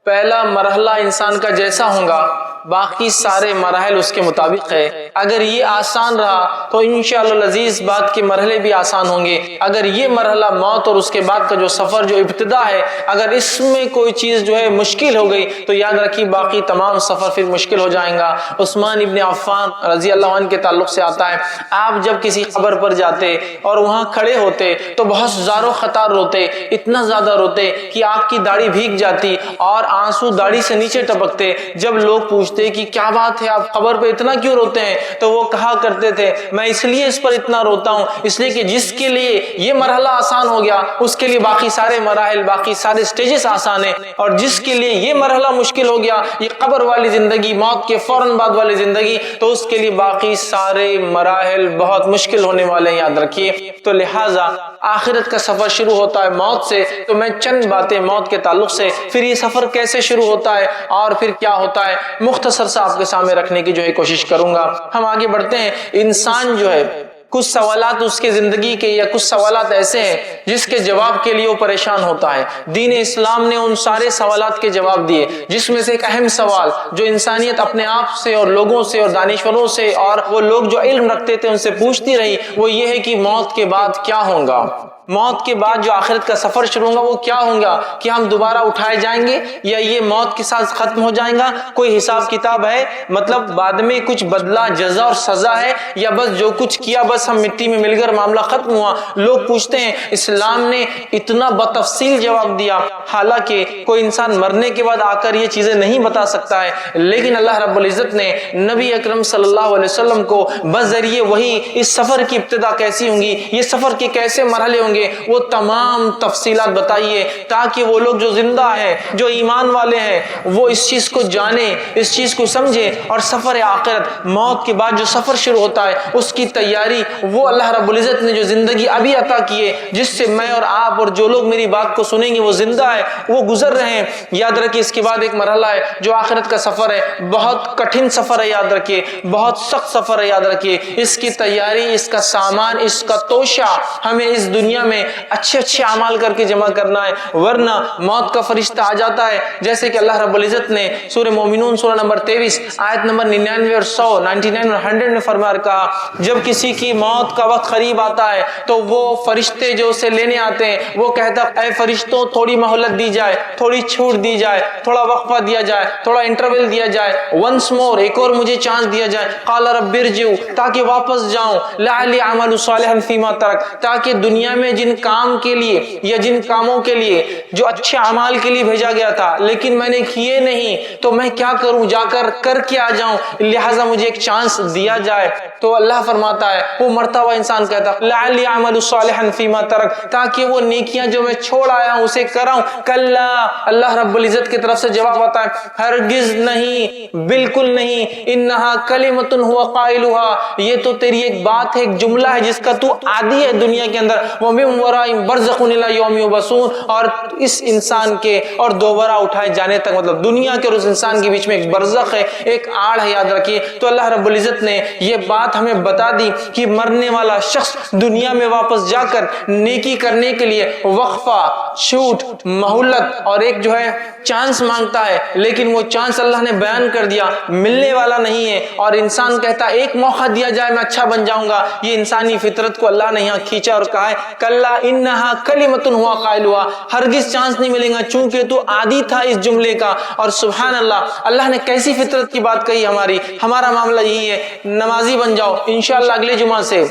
پہلا مرحلہ انسان کا جیسا ہوگا باقی سارے مراحل اس کے مطابق ہے۔ اگر یہ آسان رہا تو انشاءاللہ العزیز بعد کے مرحلے بھی آسان ہوں گے۔ اگر یہ مرحلہ موت اور اس کے بعد کا جو سفر جو ابتدا ہے، اگر اس میں کوئی چیز جو ہے مشکل ہو گئی تو یاد رکھیے باقی تمام سفر پھر مشکل ہو جائیں گا۔ عثمان ابن عفان رضی اللہ عنہ کے تعلق سے آتا ہے، آپ جب کسی قبر پر جاتے اور وہاں کھڑے ہوتے تو بہت زارو خطار روتے، اتنا زیادہ روتے کہ آپ کی داڑھی بھیگ جاتی اور آنسو داڑھی سے نیچے ٹپکتے۔ جب لوگ پوچھتے کہ کیا بات ہے آپ قبر پہ اتنا کیوں روتے ہیں، تو وہ کہا کرتے تھے میں اس لیے اس پر اتنا روتا ہوں اس لیے کہ جس کے لیے یہ مرحلہ آسان ہو گیا اس کے لیے باقی سارے مراحل باقی سارے سٹیجز آسان ہیں، اور جس کے لیے یہ مرحلہ مشکل ہو گیا، یہ قبر والی زندگی، موت کے فوراً بعد والی زندگی، تو اس کے لیے باقی سارے مراحل بہت مشکل ہونے والے ہیں، یاد رکھیے۔ تو لہٰذا آخرت کا سفر شروع ہوتا ہے موت سے۔ تو میں چند باتیں موت کے تعلق سے، پھر یہ سفر کیسے شروع ہوتا ہے اور پھر کیا ہوتا ہے، مختصر سا آپ کے سامنے رکھنے کی جو ہے کوشش کروں گا۔ ہم آگے بڑھتے ہیں۔ انسان جو ہے کچھ سوالات اس کے زندگی کے یا کچھ سوالات ایسے ہیں جس کے جواب کے لیے وہ پریشان ہوتا ہے۔ دین اسلام نے ان سارے سوالات کے جواب دیے، جس میں سے ایک اہم سوال جو انسانیت اپنے آپ سے اور لوگوں سے اور دانشوروں سے اور وہ لوگ جو علم رکھتے تھے ان سے پوچھتی رہی، وہ یہ ہے کہ موت کے بعد کیا ہوگا، موت کے بعد جو آخرت کا سفر شروع ہوگا وہ کیا ہوگا، کیا ہم دوبارہ اٹھائے جائیں گے یا یہ موت کے ساتھ ختم ہو جائیں گا، کوئی حساب کتاب ہے، مطلب بعد میں کچھ بدلہ جزا اور سزا ہے، یا بس جو کچھ کیا بس ہم مٹی میں مل کر معاملہ ختم ہوا۔ لوگ پوچھتے ہیں، اسلام نے اتنا بتفصیل جواب دیا، حالانکہ کوئی انسان مرنے کے بعد آ کر یہ چیزیں نہیں بتا سکتا ہے، لیکن اللہ رب العزت نے نبی اکرم صلی اللہ علیہ وسلم کو بذریعہ وہی اس سفر کی ابتدا کیسی ہوں گی، یہ سفر کے کیسے مرحلے ہوں گے، وہ تمام تفصیلات بتائیے، تاکہ وہ لوگ جو زندہ ہیں، جو ایمان والے ہیں، وہ اس چیز کو جانیں، اس چیز کو سمجھیں، اور سفر آخرت موت کے بعد جو سفر شروع ہوتا ہے اس کی تیاری وہ اللہ رب العزت نے جو زندگی ابھی عطا کی ہے، جس سے میں اور آپ اور جو لوگ میری بات کو سنیں گے وہ زندہ ہے، وہ گزر رہے ہیں۔ یاد رکھیے اس کے بعد ایک مرحلہ ہے جو آخرت کا سفر ہے، بہت کٹھن سفر ہے، یاد رکھیے بہت سخت سفر ہے، یاد رکھیے اس کی تیاری، اس کا سامان، اس کا توشہ ہمیں اس دنیا میں اچھے اچھے اعمال کر کے جمع کرنا ہے، ورنہ موت کا فرشتہ آ جاتا ہے، جیسے کہ اللہ رب العزت نے سورہ مومنون سورہ نمبر 23 آیت نمبر 99 اور 100 99 اور 100 میں فرما کہا، جب کسی کی موت کا وقت قریب آتا ہے تو وہ فرشتے جو اسے لینے آتے ہیں وہ کہتا ہے اے فرشتوں تھوڑی مہلت دی جائے، تھوڑی چھوٹ دی جائے، تھوڑا وقفہ دیا جائے، تھوڑا انٹرول دیا جائے، ونس مور ایک اور مجھے چانس دیا جائے، قال رب ارجعوا تاکہ واپس جاؤں، لعلی اعمل صالحا فیما ترک تاکہ دنیا میں جن کام کے لیے یا جن کاموں کے لیے جو اچھے اعمال کے لیے بھیجا گیا تھا لیکن میں نے کیے نہیں تو میں کیا کروں، جا کر کے آ جاؤں، لہٰذا مجھے ایک چانس دیا جائے۔ تو اللہ فرماتا ہے وہ مرتا ہوا انسان کہتا ہے لعلی اعمل صالحا فیما ترک تاکہ وہ نیکیاں جو میں چھوڑ آیا ہوں اسے کراؤں۔ کلا اللہ رب العزت کی طرف سے جواب آتا ہے ہرگز نہیں، بالکل نہیں، انہا کلمۃ هو قائلها یہ تو تیری ایک بات ہے، ایک جملہ ہے جس کا تو عادی ہے دنیا کے اندر، ومن ورائہم برزخ الی یوم یبعثون اور اس انسان کے اور دوبارہ اٹھائے جانے تک، مطلب دنیا کے اور اس انسان کے بیچ میں ایک برزخ ہے، ایک آڑ ہے، یاد رکھیے۔ تو اللہ رب العزت نے یہ بات ہمیں بتا دی کہ مرنے والا شخص دنیا میں واپس جا کر نیکی کرنے کے لیے وقفہ، چھوٹ، مہلت اور ایک جو ہے چانس مانگتا ہے، لیکن وہ چانس اللہ نے بیان کر دیا ملنے والا نہیں ہے، اور انسان کہتا ہے ایک موقع دیا جائے میں اچھا بن جاؤں گا۔ یہ انسانی فطرت کو اللہ نے یہاں کھینچا اور کہا ہے کلا انہا کلمۃ ہوا قائلھا ہرگز چانس نہیں ملے گا چونکہ تو عادی تھا اس جملے کا۔ اور سبحان اللہ، اللہ نے کیسی فطرت کی بات کہی ہمارا معاملہ یہی ہے، نمازی بن جاؤ انشاءاللہ اگلے جمعہ سے،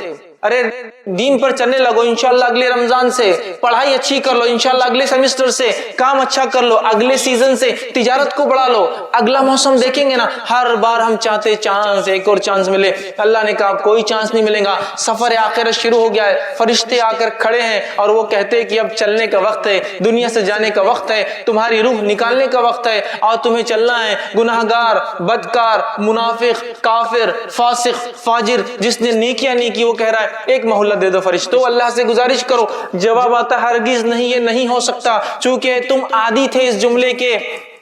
ارے دین پر چلنے لگو انشاءاللہ اگلے رمضان سے، پڑھائی اچھی کر لو انشاءاللہ اگلے سیمسٹر سے، کام اچھا کر لو اگلے سیزن سے، تجارت کو بڑھا لو، اگلا موسم دیکھیں گے نا۔ ہر بار ہم چاہتے چانس، ایک اور چانس ملے، اللہ نے کہا کوئی چانس نہیں ملے گا، سفر آخرت شروع ہو گیا ہے، فرشتے آ کر کھڑے ہیں اور وہ کہتے ہیں کہ اب چلنے کا وقت ہے، دنیا سے جانے کا وقت ہے، تمہاری روح نکالنے کا وقت ہے اور تمہیں چلنا ہے۔ گناہگار، بدکار، منافق، کافر، فاسق، فاجر جس نے نیکیاں نہیں کی وہ کہہ رہا ہے ایک مہلت دے دو فرشتوں، اللہ سے گزارش کرو۔ جواب آتا ہرگز نہیں، یہ نہیں ہو سکتا چونکہ تم عادی تھے اس جملے کے۔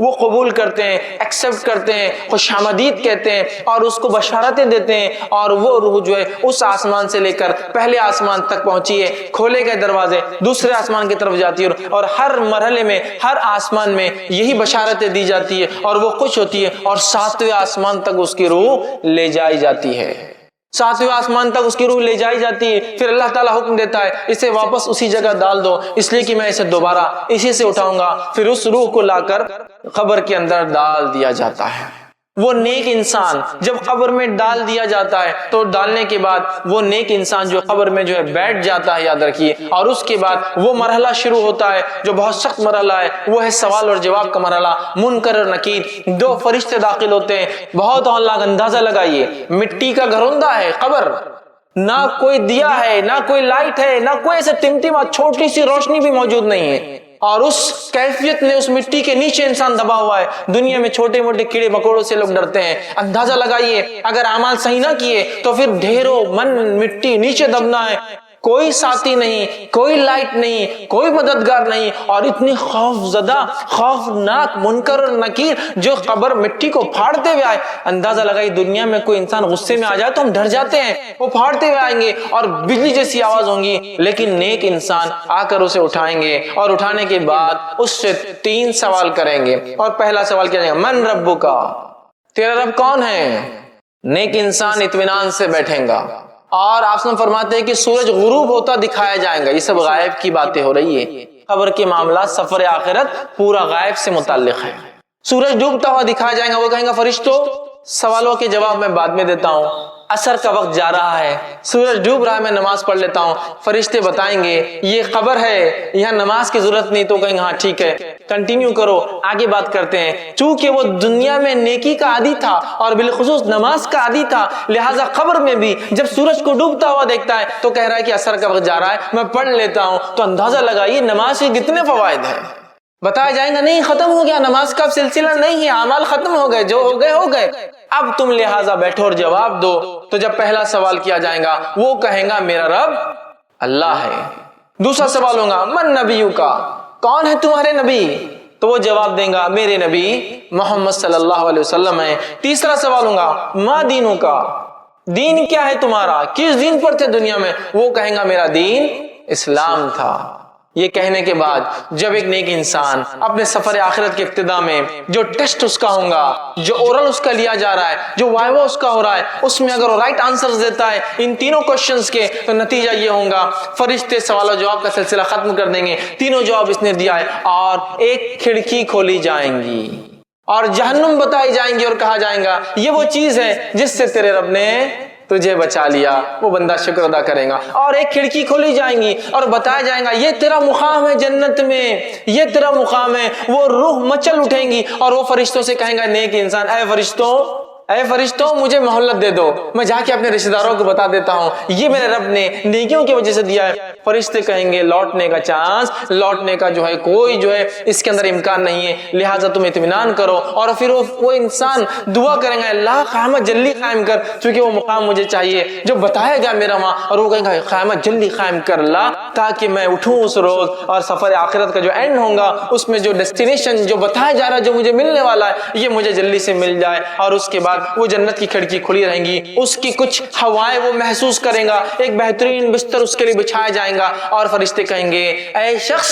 وہ قبول کرتے ہیں، ایکسیپٹ کرتے ہیں، خوش آمدید کہتے ہیں اور اس کو بشارتیں دیتے ہیں، اور وہ روح جو ہے اس آسمان سے لے کر پہلے آسمان تک پہنچی ہے، کھولے گئے دروازے دوسرے آسمان کی طرف جاتی ہے، اور ہر مرحلے میں ہر آسمان میں یہی بشارتیں دی جاتی ہے اور وہ خوش ہوتی ہے، اور 7ویں آسمان تک اس کی روح لے جائی جاتی ہے، 7ویں آسمان تک اس کی روح لے جائی جاتی ہے۔ پھر اللہ تعالیٰ حکم دیتا ہے اسے واپس اسی جگہ ڈال دو، اس لیے کہ میں اسے دوبارہ اسی سے اٹھاؤں گا۔ پھر اس روح کو لا کر قبر کے اندر ڈال دیا جاتا ہے۔ وہ نیک انسان جب قبر میں ڈال دیا جاتا ہے تو ڈالنے کے بعد وہ نیک انسان جو قبر میں جو ہے بیٹھ جاتا ہے، یاد رکھیے، اور اس کے بعد وہ مرحلہ شروع ہوتا ہے جو بہت سخت مرحلہ ہے، وہ ہے سوال اور جواب کا مرحلہ۔ منکر اور نکیر 2 فرشتے داخل ہوتے ہیں۔ بہت اللہ اندازہ لگائیے، مٹی کا گھروندہ ہے قبر، نہ کوئی دیا ہے، نہ کوئی لائٹ ہے، نہ کوئی ایسے ٹمٹما چھوٹی سی روشنی بھی موجود نہیں ہے، اور اس کیفیت میں اس مٹی کے نیچے انسان دبا ہوا ہے۔ دنیا میں چھوٹے موٹے کیڑے مکوڑوں سے لوگ ڈرتے ہیں، اندازہ لگائیے اگر اعمال صحیح نہ کیے تو پھر ڈھیروں من مٹی نیچے دبنا ہے، کوئی ساتھی نہیں، کوئی لائٹ نہیں، کوئی مددگار نہیں، اور اتنی خوف زدہ خوفناک منکر اور نکیر جو قبر مٹی کو پھاڑتے ہوئے آئے۔ اندازہ لگائی دنیا میں کوئی انسان غصے میں آ جائے تو ہم ڈر جاتے ہیں، وہ پھاڑتے ہوئے آئیں گے اور بجلی جیسی آواز ہوں گی، لیکن نیک انسان آ کر اسے اٹھائیں گے، اور اٹھانے کے بعد اس سے 3 سوال کریں گے، اور پہلا سوال کیا جائے گا، من ربک، تیرا رب کون ہے؟ نیک انسان اطمینان سے بیٹھیں گا، اور آپ نے فرماتے ہیں کہ سورج غروب ہوتا دکھایا جائے گا۔ یہ سب غائب کی باتیں ہو رہی ہے، قبر کے معاملات سفر آخرت پورا غائب سے متعلق ہے۔ سورج ڈوبتا ہوا دکھایا جائے گا، وہ کہیں گا فرشتوں سوالوں کے جواب میں بعد میں دیتا ہوں، عصر کا وقت جا رہا ہے، سورج ڈوب رہا ہے، میں نماز پڑھ لیتا ہوں۔ فرشتے بتائیں گے یہ قبر ہے، یہاں نماز کی ضرورت نہیں، تو کہیں گے ہاں ٹھیک ہے کنٹینیو کرو، آگے بات کرتے ہیں۔ چونکہ وہ دنیا میں نیکی کا عادی تھا اور بالخصوص نماز کا عادی تھا، لہٰذا قبر میں بھی جب سورج کو ڈوبتا ہوا دیکھتا ہے تو کہہ رہا ہے کہ عصر کا وقت جا رہا ہے، میں پڑھ لیتا ہوں۔ تو اندازہ لگائیے نماز کے کتنے فوائد ہیں۔ بتایا جائیں گا نہیں ختم ہو گیا، نماز کا سلسلہ نہیں ہے، اعمال ختم ہو گئے، جو ہو گئے ہو گئے، اب تم لہٰذا بیٹھو اور جواب دو۔ تو جب پہلا سوال کیا جائے گا وہ کہیں گا میرا رب اللہ ہے۔ دوسرا سوال ہوگا من نبیوں کا، کون ہے تمہارے نبی؟ تو وہ جواب دیں گا میرے نبی محمد صلی اللہ علیہ وسلم ہے۔ تیسرا سوال ہوگا ما دینوں کا، دین کیا ہے تمہارا، کس دین پر تھے دنیا میں؟ وہ کہیں گا میرا دین اسلام تھا۔ یہ کہنے کے بعد جب ایک نیک انسان اپنے سفر آخرت کے ابتدا میں جو ٹیسٹ اس کا ہوگا، جو اورل اس کا لیا جا رہا ہے، جو وائوا اس کا ہو رہا ہے، اس میں اگر وہ رائٹ آنسر دیتا ہے ان تینوں کوشچنز کے، تو نتیجہ یہ ہوگا فرشتے سوال و جواب کا سلسلہ ختم کر دیں گے، تینوں جواب اس نے دیا ہے، اور ایک کھڑکی کھولی جائیں گی اور جہنم بتائی جائیں گی، اور کہا جائے گا یہ وہ چیز ہے جس سے تیرے رب نے تجھے بچا لیا۔ وہ بندہ شکر ادا کرے گا، اور ایک کھڑکی کھولی جائیں گی اور بتایا جائے گا یہ تیرا مقام ہے جنت میں، یہ تیرا مقام ہے۔ وہ روح مچل اٹھیں گی اور وہ فرشتوں سے کہیں گا نیک انسان اے فرشتوں مجھے مہلت دے دو، میں جا کے اپنے رشتہ داروں کو بتا دیتا ہوں یہ میرے رب نے نیکیوں کی وجہ سے دیا ہے۔ فرشتے کہیں گے لوٹنے کا چانس، لوٹنے کا جو ہے کوئی جو ہے اس کے اندر امکان نہیں ہے، لہٰذا تم اطمینان کرو۔ اور پھر وہ انسان دعا کریں گا اللہ قیامت جلدی قائم کر، چونکہ وہ مقام مجھے چاہیے جو بتایا گیا میرا وہاں، اور وہ کہیں گا قیامت جلدی قائم کر اللہ تاکہ میں اٹھوں اس روز، اور سفر آخرت کا جو اینڈ ہوگا اس میں جو ڈیسٹینیشن جو بتایا جا رہا ہے جو مجھے ملنے والا ہے یہ مجھے جلدی سے مل جائے۔ اور اس کے بعد وہ جنت کی کھڑکی کھلی رہیں گی، اس کی کچھ ہوائیں وہ محسوس کریں گا، ایک بہترین بستر اس کے لیے بچھایا جائے گا، اور فرشتے کہیں گے اے شخص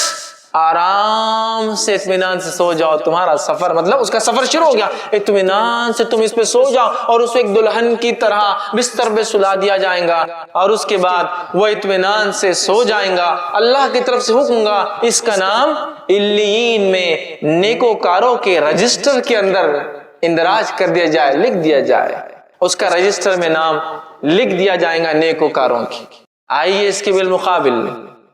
آرام سے اطمینان سے سو جاؤ، تمہارا سفر مطلب اس کا سفر شروع ہو گیا، اطمینان سے تم اس پہ سو جاؤ، اور اس کو ایک دلہن کی طرح بستر پہ سلا دیا جائے گا، اور اس کے بعد وہ اطمینان سے سو جائیں گا۔ اللہ کی طرف سے حکم گا اس کا نام علیین میں نیکوکاروں کے رجسٹر کے اندر اندراج کر دیا جائے، لکھ دیا جائے، اس کا رجسٹر میں نام لکھ دیا جائے گا نیکوکاروں کی۔ آئیے اس کے بالمقابل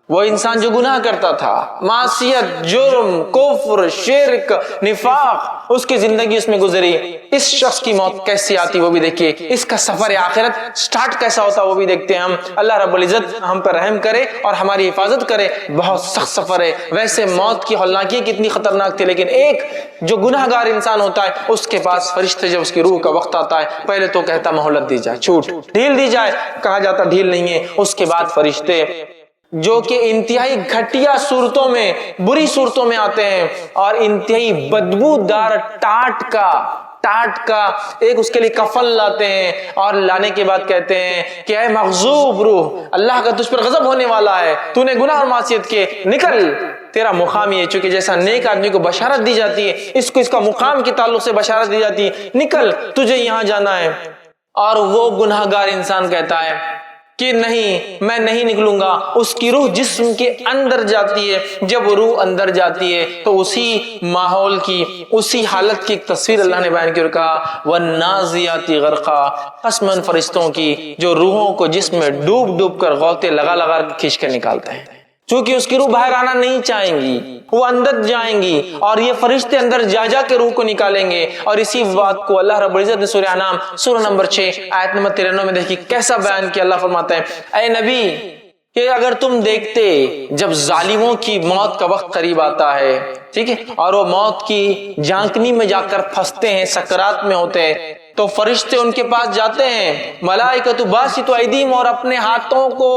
وہ انسان جو گناہ کرتا تھا، معصیت، جرم، کفر، شرک، نفاق، اس کی زندگی اس میں گزری، اس شخص کی موت کیسی آتی وہ بھی دیکھیے، اس کا سفر آخرت سٹارٹ کیسا ہوتا وہ بھی دیکھتے ہیں ہم۔ اللہ رب العزت ہم پر رحم کرے اور ہماری حفاظت کرے۔ بہت سخت سفر ہے، ویسے موت کی ہولناکی کتنی خطرناک تھی، لیکن ایک جو گناہ گار انسان ہوتا ہے اس کے پاس فرشتے جب اس کی روح کا وقت آتا ہے پہلے تو کہتا مہلت دی جائے، چھوٹ ڈھیل دی جائے، کہا جاتا ڈھیل نہیں ہے، اس کے بعد فرشتے جو کہ انتہائی گھٹیا صورتوں میں، بری صورتوں میں آتے ہیں، اور انتہائی بدبودار ٹاٹ کا ایک اس کے لیے کفن لاتے ہیں، اور لانے کے بعد کہتے ہیں کہ اے مغضوب روح، اللہ کا تجھ پر غضب ہونے والا ہے، تو نے گناہ اور معصیت کیے، نکل، تیرا مقام یہ، چونکہ جیسا نیک آدمی کو بشارت دی جاتی ہے، اس کو اس کا مقام کے تعلق سے بشارت دی جاتی ہے، نکل، تجھے یہاں جانا ہے۔ اور وہ گناہگار انسان کہتا ہے کہ نہیں، میں نہیں نکلوں گا۔ اس کی روح جسم کے اندر جاتی ہے، جب روح اندر جاتی ہے تو اسی ماحول کی، اسی حالت کی ایک تصویر اللہ نے بیان کی اور کہا وَالنَّازِعَاتِ غَرْقًا، قسماً فرشتوں کی جو روحوں کو جسم میں ڈوب کر غوطے لگا کھینچ کر نکالتے ہیں، چونکہ اس کی روح باہر آنا نہیں چاہیں گی، وہ اندر جائیں گی، اور یہ فرشتے اندر جا کے روح کو نکالیں گے۔ اور اسی بات کو اللہ رب العزت نے سورہ انعام سورہ نمبر 6 آیت نمبر 93 میں دیکھیں کیسا بیان کیا۔ اللہ فرماتا ہے اے نبی کہ اگر تم دیکھتے جب ظالموں کی موت کا وقت قریب آتا ہے، ٹھیک ہے، اور وہ موت کی جھانکنی میں جا کر پھنستے ہیں، سکرات میں ہوتے ہیں، تو فرشتے ان کے پاس جاتے ہیں، ملائکۃ باسطۃ ایدیہم، اور اپنے ہاتھوں کو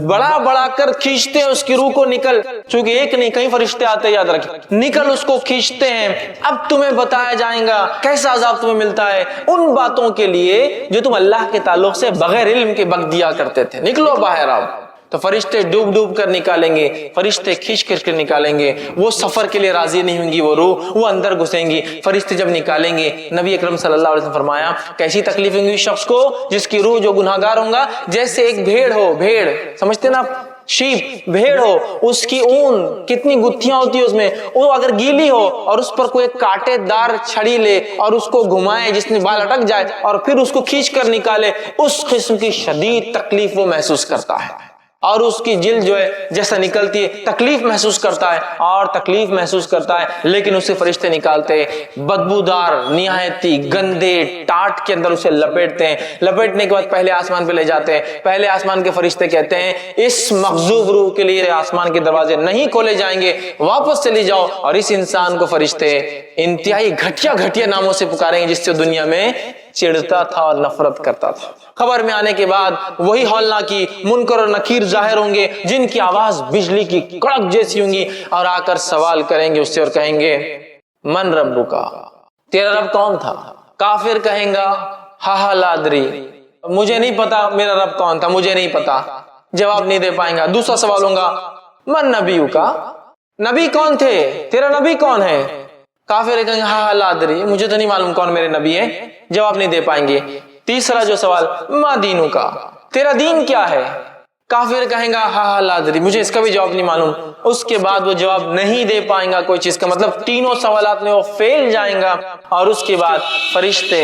بڑا کر کھینچتے ہیں اس کی روح کو، نکل، چونکہ ایک نہیں کئی فرشتے آتے، یاد رکھیں، نکل، اس کو کھینچتے ہیں۔ اب تمہیں بتایا جائے گا کیسا عذاب تمہیں ملتا ہے ان باتوں کے لیے جو تم اللہ کے تعلق سے بغیر علم کے بک دیا کرتے تھے، نکلو باہر آؤ۔ تو فرشتے ڈوب کر نکالیں گے، فرشتے کھینچ کر نکالیں گے، وہ سفر کے لیے راضی نہیں ہوں گی، وہ روح، وہ اندر گھسیں گی۔ فرشتے جب نکالیں گے، نبی اکرم صلی اللہ علیہ وسلم فرمایا کیسی تکلیف ہوں گی اس شخص کو جس کی روح جو گناہگار ہوں گا، جیسے ایک بھیڑ ہو، بھیڑ سمجھتے نا، شیپ، بھیڑ ہو، اس کی اون کتنی گتھیاں ہوتی ہے اس میں، وہ اگر گیلی ہو اور اس پر کوئی کانٹے دار چھڑی لے اور اس کو گھمائے جس میں بال اٹک جائے اور پھر اس کو کھینچ کر نکالے، اس قسم کی شدید تکلیف وہ محسوس کرتا ہے، اور اس کی جلد جو ہے جیسا نکلتی ہے تکلیف محسوس کرتا ہے، اور تکلیف محسوس کرتا ہے، لیکن اسے فرشتے نکالتے بدبودار نہایتی گندے ٹاٹ کے اندر اسے لپیٹتے ہیں، لپیٹنے کے بعد پہلے آسمان پہ لے جاتے ہیں۔ پہلے آسمان کے فرشتے کہتے ہیں اس مغضوب روح کے لیے آسمان کے دروازے نہیں کھولے جائیں گے، واپس چلی جاؤ، اور اس انسان کو فرشتے انتہائی گھٹیا ناموں سے پکاریں گے جس سے دنیا میں چڑھتا تھا اور نفرت کرتا تھا۔ خبر میں آنے کے بعد وہی ہولناکی منکر اور نکیر ظاہر ہوں گے جن کی آواز بجلی کی کڑک جیسی ہوں گی، اور آ کر سوال کریں گے اس سے اور کہیں گے من ربکا، تیرا رب کون تھا؟ کافر کہیں گا ہا لا ادری، مجھے نہیں پتا میرا رب کون تھا، مجھے نہیں پتا، جواب نہیں دے پائیں گا۔ دوسرا سوال ہوگا من نبیکا، نبی کون تھے، تیرا نبی کون ہے؟ کافر کہیں گے ہا لا ادری، مجھے تو نہیں معلوم کون میرے نبی ہے، جواب نہیں دے پائیں گے۔ تیسرا جو سوال ما دینو کا، تیرا دین کیا ہے؟ کافر کہیں گا ہا لا ادری، مجھے اس کا بھی جواب نہیں معلوم۔ اس کے بعد وہ جواب نہیں دے پائیں گا کوئی چیز کا، مطلب تینوں سوالات میں وہ فیل جائیں گا، اور اس کے بعد فرشتے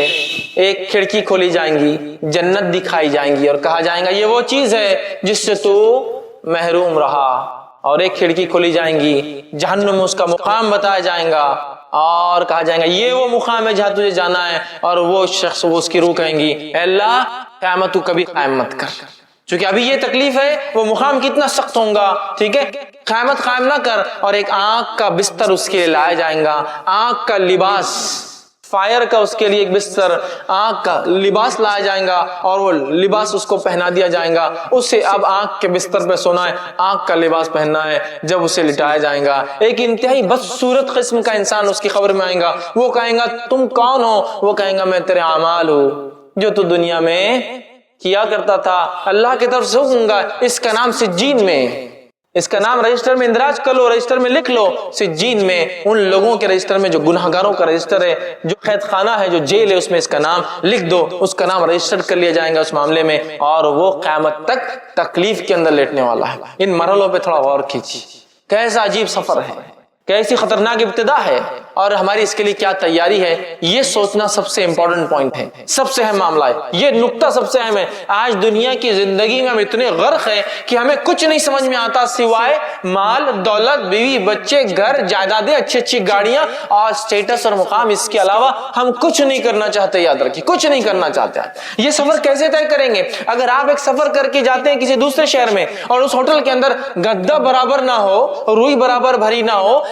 ایک کھڑکی کھولی جائیں گی، جنت دکھائی جائیں گی، اور کہا جائیں گا یہ وہ چیز ہے جس سے تو محروم رہا، اور ایک کھڑکی کھولی جائیں گی، جہنم میں اس کا مقام بتایا جائیں گا، اور کہا جائے گا یہ وہ مقام ہے جہاں تجھے جانا ہے، اور وہ شخص، وہ اس کی روح کہیں گی اے اللہ قیامت تو کبھی قائم مت کر، چونکہ ابھی یہ تکلیف ہے، وہ مقام کتنا سخت ہوگا، ٹھیک ہے، قیامت قائم نہ کر۔ اور ایک آنکھ کا بستر اس کے لیے لایا جائیں گا، آنکھ کا لباس، فائر کا اس کے لیے ایک بستر، آنکھ کا لباس لایا جائیں گا، اور وہ لباس اس کو پہنا دیا جائیں گا، اسے اب آنکھ کے بستر پہ سونا ہے، آنکھ کا لباس پہننا ہے۔ جب اسے لٹایا جائیں گا، ایک انتہائی بدصورت قسم کا انسان اس کی خبر میں آئے گا، وہ کہیں گا تم کون ہو؟ وہ کہیں گا میں تیرے اعمال ہوں جو تو دنیا میں کیا کرتا تھا، اللہ کی طرف سے حکم گا، اس کا نام سجین میں، اس کا نام رجسٹر میں اندراج کر لو، رجسٹر میں لکھ لو، سجین میں، ان لوگوں کے رجسٹر میں جو گناہگاروں کا رجسٹر ہے، جو قید خانہ ہے، جو جیل ہے، اس میں اس کا نام لکھ دو، اس کا نام رجسٹر کر لیا جائے گا اس معاملے میں، اور وہ قیامت تک تکلیف کے اندر لیٹنے والا ہے۔ ان مرحلوں پہ تھوڑا غور کیجیے، کیسا عجیب سفر ہے، کیسی خطرناک ابتدا ہے، اور ہماری اس کے لیے کیا تیاری ہے، یہ سوچنا سب سے امپورٹنٹ پوائنٹ ہے، سب سے اہم معاملہ ہے، یہ نقطہ سب سے اہم ہے۔ آج دنیا کی زندگی میں ہم اتنے غرق ہیں کہ ہمیں کچھ نہیں سمجھ میں آتا سوائے مال، دولت، بیوی، بچے، گھر، جائیدادیں، اچھی اچھی گاڑیاں اور اسٹیٹس اور مقام، اس کے علاوہ ہم کچھ نہیں کرنا چاہتے، یاد رکھیے کچھ نہیں کرنا چاہتے۔ یہ سفر کیسے طے کریں گے؟ اگر آپ ایک سفر کر کے جاتے ہیں کسی دوسرے شہر میں، اور اس ہوٹل کے اندر گدا برابر نہ ہو، روئی برابر بھری نہ ہو،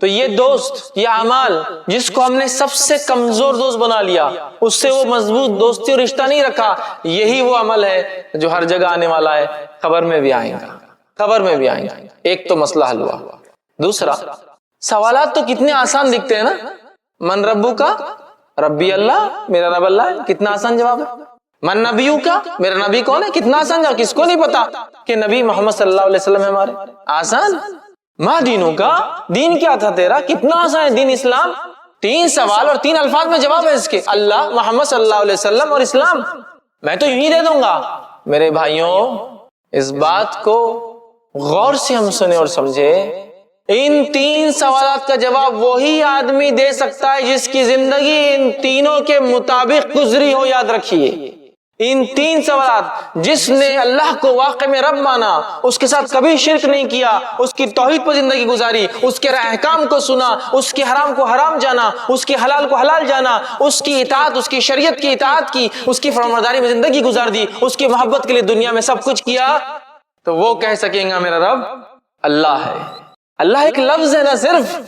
تو یہ دوست، یہ اعمال جس کو ہم نے سب سے کمزور دوست بنا لیا، اس سے وہ مضبوط دوستی اور رشتہ نہیں رکھا، یہی وہ عمل ہے جو ہر جگہ آنے والا ہے، خبر میں بھی آئیں گا، خبر میں بھی آئیں گا۔ ایک تو مسئلہ حل ہوا۔ دوسرا، سوالات تو کتنے آسان دکھتے ہیں نا، من ربو کا، ربی اللہ، میرا رب اللہ ہے، کتنا آسان جواب ہے۔ من نبیو کا، میرا نبی کون ہے، کتنا آسان جواب، کس کو نہیں پتا کہ نبی محمد صلی اللہ علیہ وسلم ہے ہمارے، آسان۔ ماں دینوں کا، دین کیا تھا تیرا، کتنا آسان ہے دین اسلام، 3 سوال اور 3 الفاظ میں جواب ہے اس کے، اللہ، محمد صلی اللہ علیہ وسلم اور اسلام، میں تو یوں ہی دے دوں گا۔ میرے بھائیوں، اس بات کو غور سے ہم سنیں اور سمجھے، ان 3 سوالات کا جواب وہی آدمی دے سکتا ہے جس کی زندگی ان تینوں کے مطابق گزری ہو۔ یاد رکھیے، ان 3 سوالات، جس نے اللہ کو واقع میں رب مانا، اس کے ساتھ کبھی شرک نہیں کیا، اس کی توحید پر زندگی گزاری، اس کے احکام کو سنا، اس کے حرام کو حرام جانا، اس کے حلال کو حلال جانا، اس کی اطاعت، اس کی شریعت کی اطاعت کی، اس کی فرمانبرداری میں زندگی گزار دی، اس کی محبت کے لیے دنیا میں سب کچھ کیا، تو وہ کہہ سکیں گا میرا رب اللہ ہے۔ اللہ ایک لفظ ہے نا صرف،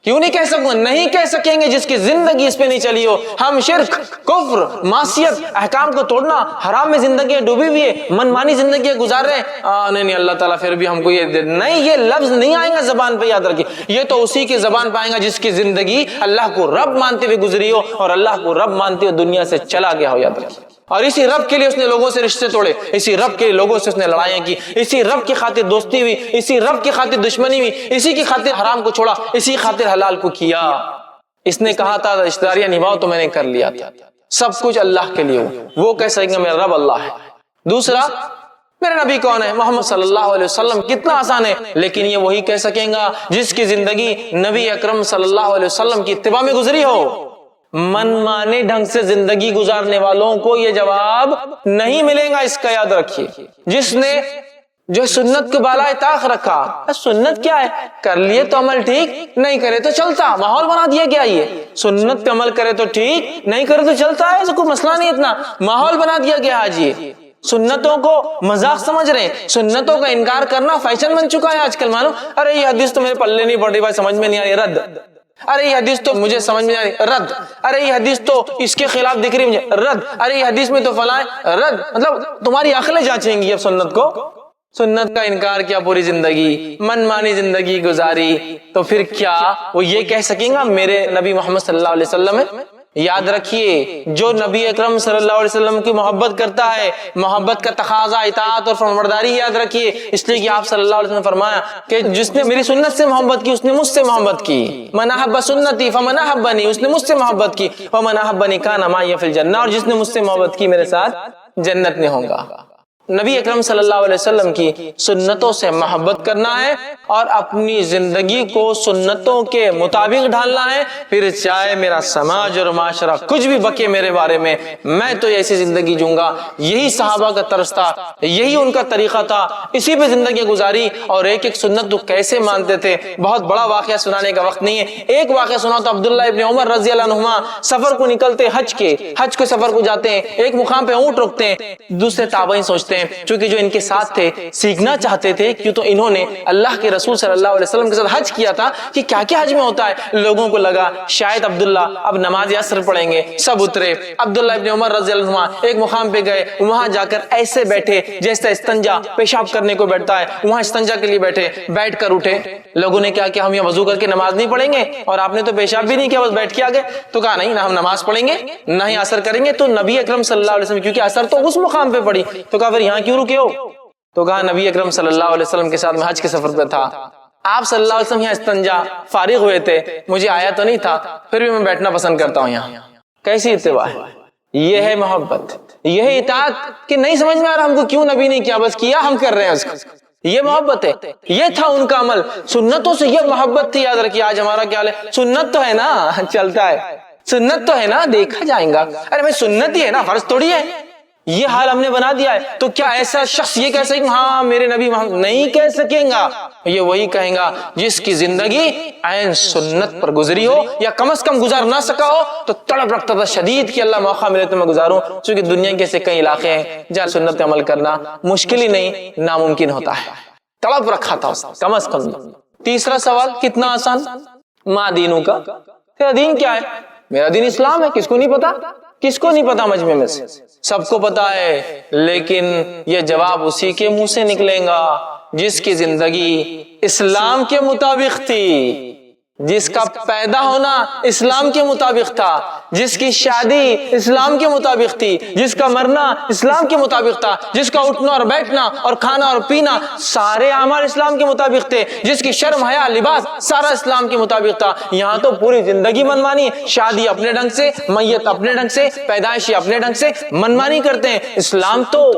کیوں نہیں کہہ سکوں گا؟ نہیں کہہ سکیں گے جس کی زندگی اس پہ نہیں چلی ہو۔ ہم شرک، کفر، معصیت، احکام کو توڑنا، حرام میں زندگیاں ڈوبی ہوئی ہے، من مانی زندگیاں گزار رہے ہیں، نہیں اللہ تعالیٰ پھر بھی ہم کو یہ نہیں، یہ لفظ نہیں آئے گا زبان پہ، یاد رکھیے، یہ تو اسی کی زبان پہ آئے گا جس کی زندگی اللہ کو رب مانتے ہوئے گزری ہو اور اللہ کو رب مانتے ہوئے دنیا سے چلا گیا ہو، یاد رکھیے۔ اور اسی رب کے لیے اس نے لوگوں سے رشتے توڑے، اسی رب کے لیے لوگوں سے اس نے لڑائیاں کی، اسی رب کی خاطر دوستی ہوئی، اسی رب کی خاطر دشمنی ہوئی، اسی کی خاطر حرام کو چھوڑا، اسی خاطر حلال کو کیا۔ اس نے کہا تھا رشتہ داریاں نبھاؤ تو میں نے کر لیا تھا، سب کچھ اللہ کے لیے ہو، وہ کہہ سکیں گے میرا رب اللہ ہے۔ دوسرا، میرا نبی کون ہے، محمد صلی اللہ علیہ وسلم، کتنا آسان ہے، لیکن یہ وہی کہہ سکیں گا جس کی زندگی نبی اکرم صلی اللہ علیہ وسلم کی اتباع میں گزری ہو۔ من مانے ڈھنگ سے زندگی گزارنے والوں کو یہ جواب نہیں ملے گا، اس کا یاد رکھیے۔ جس نے جو سنت کو بالائے طاق رکھا، سنت کیا ہے، کر لیے تو عمل ٹھیک، نہیں کرے تو چلتا، ماحول بنا دیا گیا، یہ سنت پہ عمل کرے تو ٹھیک، نہیں کرے تو چلتا ہے، ایسا کوئی مسئلہ نہیں، اتنا ماحول بنا دیا گیا آج۔ یہ سنتوں کو مذاق سمجھ رہے ہیں، سنتوں کا انکار کرنا فیشن بن چکا ہے آج کل۔ معلوم، ارے یہ حدیث تو میرے پلے نہیں پڑ رہی بھائی، سمجھ میں نہیں آ رہی، رد۔ ارے یہ حدیث تو مجھے سمجھ میں آ رہی، رد۔ ارے یہ حدیث تو اس کے خلاف دکھ رہی مجھے، رد۔ ارے یہ حدیث میں تو فلاں، رد۔ مطلب تمہاری عقلیں جانچیں گی اب سنت کو، سنت کا انکار کیا پوری زندگی، من مانی زندگی گزاری، تو پھر کیا وہ یہ کہہ سکیں گا میرے نبی محمد صلی اللہ علیہ وسلم ہے؟ یاد رکھیے، جو نبی اکرم صلی اللہ علیہ وسلم کی محبت کرتا ہے، محبت کا تقاضا اطاعت اور فرمانبرداری، یاد رکھیے، اس لیے کہ آپ صلی اللہ علیہ وسلم نے فرمایا کہ جس نے میری سنت سے محبت کی اس نے مجھ سے محبت کی، من احب سنتی فمن احبنی، اس نے مجھ سے محبت کی، ومن احبنی کان معی فی الجنہ، اور جس نے مجھ سے محبت کی میرے ساتھ جنت میں ہوگا۔ نبی اکرم صلی اللہ علیہ وسلم کی سنتوں سے محبت کرنا ہے اور اپنی زندگی کو سنتوں کے مطابق ڈھالنا ہے، پھر چاہے میرا سماج اور معاشرہ کچھ بھی بکے میرے بارے میں تو ایسی زندگی جوں گا۔ یہی صحابہ کا طرز تھا، یہی ان کا طریقہ تھا، اسی پہ زندگی گزاری، اور ایک ایک سنت تو کیسے مانتے تھے۔ بہت بڑا واقعہ سنانے کا وقت نہیں ہے، ایک واقعہ سنا تو عبداللہ ابن عمر رضی اللہ عنہما سفر کو نکلتے، حج کو سفر کو جاتے ہیں، ایک مقام پہ اونٹ روکتے ہیں، دوسرے تابعین سوچتے ہیں چونکہ جو ان کے ساتھ تھے سیکھنا چاہتے تھے، کیوں تو انہوں نے اللہ کے رسول صلی اللہ علیہ وسلم کے ساتھ حج کیا تھا کہ کیا کیا حج میں ہوتا ہے۔ لوگوں کو لگا شاید عبداللہ اب نماز عصر پڑھیں گے، سب اترے، عبداللہ ابن عمر رضی اللہ عنہ ایک مقام پہ گئے، وہاں جا کر ایسے بیٹھے جیسے استنجا پیشاب کرنے کو بیٹھتا ہے، وہاں استنجا کے لیے بیٹھے، بیٹھ کر اٹھے۔ لوگوں نے کیا کہ ہم یہ وضو کر کے نماز نہیں پڑھیں گے، اور آپ نے تو پیشاب بھی نہیں کیا، بس بیٹھ کے آ گئے، تو کہا نہیں، نہ ہم نماز پڑھیں گے نہ ہی عصر کریں گے۔ تو نبی اکرم صلی اللہ علیہ وسلم، کیونکہ عصر تو اس مقام پہ پڑھی، تو کہا پھر یہاں کیوں رکے ہو؟ تو کہا نبی اکرم صلی اللہ علیہ وسلم کے ساتھ میں حج کے سفر پہ تھا، آپ صلی اللہ علیہ وسلم یہاں استنجا فارغ ہوئے تھے، مجھے آیا تو نہیں تھا، پھر بھی میں بیٹھنا پسند کرتا ہوں یہاں۔ کیسی اتباع ہے، یہ ہے محبت، یہ ہے اطاعت کہ نہیں سمجھ میں آ رہا ہم کو کیوں نبی نے کیا، بس کیا ہم کر رہے ہیں اس کو، یہ محبت ہے، یہ تھا ان کا عمل، سنتوں سے یہ محبت تھی۔ یاد رکھیے آج ہمارا کیا ہے، سنت تو ہے نا، چلتا ہے، سنت تو ہے نا، دیکھا جائے گا، ارے بھائی سنت ہی ہے نا، فرض تھوڑی ہے، یہ حال ہم نے بنا دیا ہے۔ تو کیا ایسا شخص یہ کہہ سکیں گا ہاں میرے نبی محمد؟ نہیں کہہ سکیں گا، یہ وہی کہیں گا جس کی زندگی عین سنت پر گزری ہو، یا کم از کم گزار نہ سکا ہو تو تڑپ رکھتا تھا شدید کہ اللہ موقع ملے تو میں گزاروں، چونکہ دنیا کے ایسے کئی علاقے ہیں جہاں سنت پہ عمل کرنا مشکل ہی نہیں ناممکن ہوتا ہے، تڑپ رکھا تھا اس کم از کم۔ تیسرا سوال کتنا آسان، ما دینوں کا، تیرا دین کیا ہے؟ میرا دین اسلام ہے. کس کو نہیں پتا؟ کس کو نہیں پتا مجمع میں سے؟ سب کو پتا ہے، لیکن یہ جواب اسی کے منہ سے نکلے گا جس کی زندگی اسلام کے مطابق تھی، جس کا پیدا ہونا اسلام کے مطابق تھا، جس کی شادی اسلام کے مطابق تھی، جس کا مرنا اسلام کے مطابق تھا، جس کا اٹھنا اور بیٹھنا اور کھانا اور پینا سارے اعمال اسلام کے مطابق تھے، جس کی شرم حیا لباس سارا اسلام کے مطابق تھا. یہاں تو پوری زندگی منمانی، شادی اپنے ڈھنگ سے، میت اپنے ڈھنگ سے، پیدائشی اپنے ڈھنگ سے منمانی کرتے ہیں. اسلام تو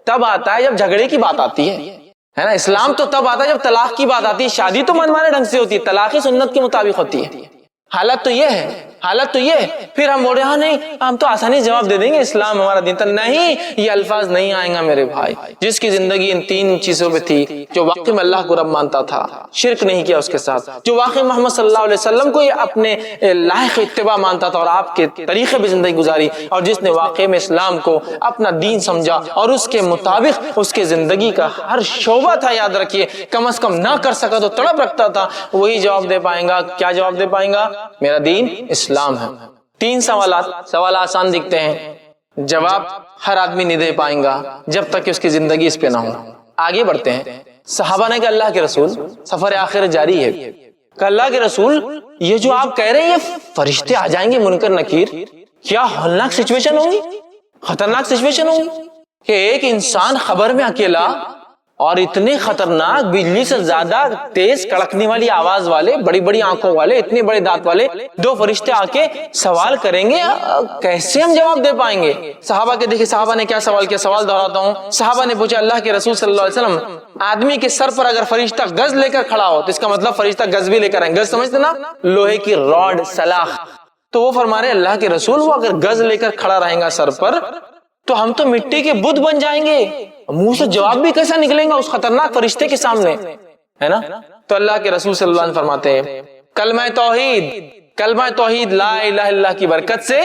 تب آتا ہے جب جھگڑے کی بات آتی ہے نا. اسلام تو تب آتا ہے جب طلاق کی بات آتی ہے. شادی تو منمانے ڈھنگ سے ہوتی ہے، طلاق ہی سنت کے مطابق ہوتی ہے. حالت تو یہ ہے، حالت تو یہ ہے. پھر ہم بول رہے ہیں نہیں ہم تو آسانی جواب دے دیں گے، اسلام ہمارا دین تھا. نہیں، یہ الفاظ نہیں آئیں گا میرے بھائی. جس کی زندگی ان تین چیزوں پہ تھی، جو واقعی میں اللہ کو رب مانتا تھا، شرک نہیں کیا اس کے ساتھ، جو واقعی محمد صلی اللہ علیہ وسلم کو اپنے لائق اتباع مانتا تھا اور آپ کے طریقے پہ زندگی گزاری، اور جس نے واقعی میں اسلام کو اپنا دین سمجھا اور اس کے مطابق اس کے زندگی کا ہر شعبہ تھا. یاد رکھیے، کم از کم نہ کر سکا تو تڑپ رکھتا تھا، وہی جواب دے پائیں گا. کیا جواب دے پائیں گا؟ میرا دین اسلام ہے. تین سوال آسان دکھتے ہیں، جواب ہر آدمی نہیں دے پائیں گا جب تک کہ اس کی زندگی اس پہ نہ ہو. آگے بڑھتے ہیں. صحابہ نے کہا اللہ کے رسول، سفر آخر جاری ہے، کہ اللہ کے رسول یہ جو آپ کہہ رہے ہیں یہ فرشتے آ جائیں گے منکر نکیر، کیا ہولناک سچویشن ہوگی، خطرناک سچویشن ہوگی کہ ایک انسان خبر میں اکیلا اور اتنے خطرناک بجلی سے زیادہ تیز کڑکنے والی آواز والے، بڑی بڑی آنکھوں والے، اتنے بڑے دانت والے دو فرشتے آ کے سوال کریں گے، کیسے ہم جواب دے پائیں گے؟ صحابہ کے دیکھیں صحابہ نے کیا سوال کیا. سوال دہراتا ہوں. صحابہ نے پوچھا اللہ کے رسول صلی اللہ علیہ وسلم، آدمی کے سر پر اگر فرشتہ گز لے کر کھڑا ہو تو اس کا مطلب فرشتہ گز بھی لے کر آئیں. گز سمجھتے نا، لوہے کی راڈ، سلاخ. تو وہ فرما رہے اللہ کے رسول وہ اگر گز لے کر کھڑا رہیں گا سر پر تو ہم تو مٹی کے بت بن جائیں گے. منہ سے جواب بھی کیسا نکلیں گا اس خطرناک فرشتے کے سامنے، ہے نا؟ تو اللہ کے رسول صلی اللہ علیہ وسلم فرماتے ہیں کلمہ توحید لا الہ الا اللہ کی برکت سے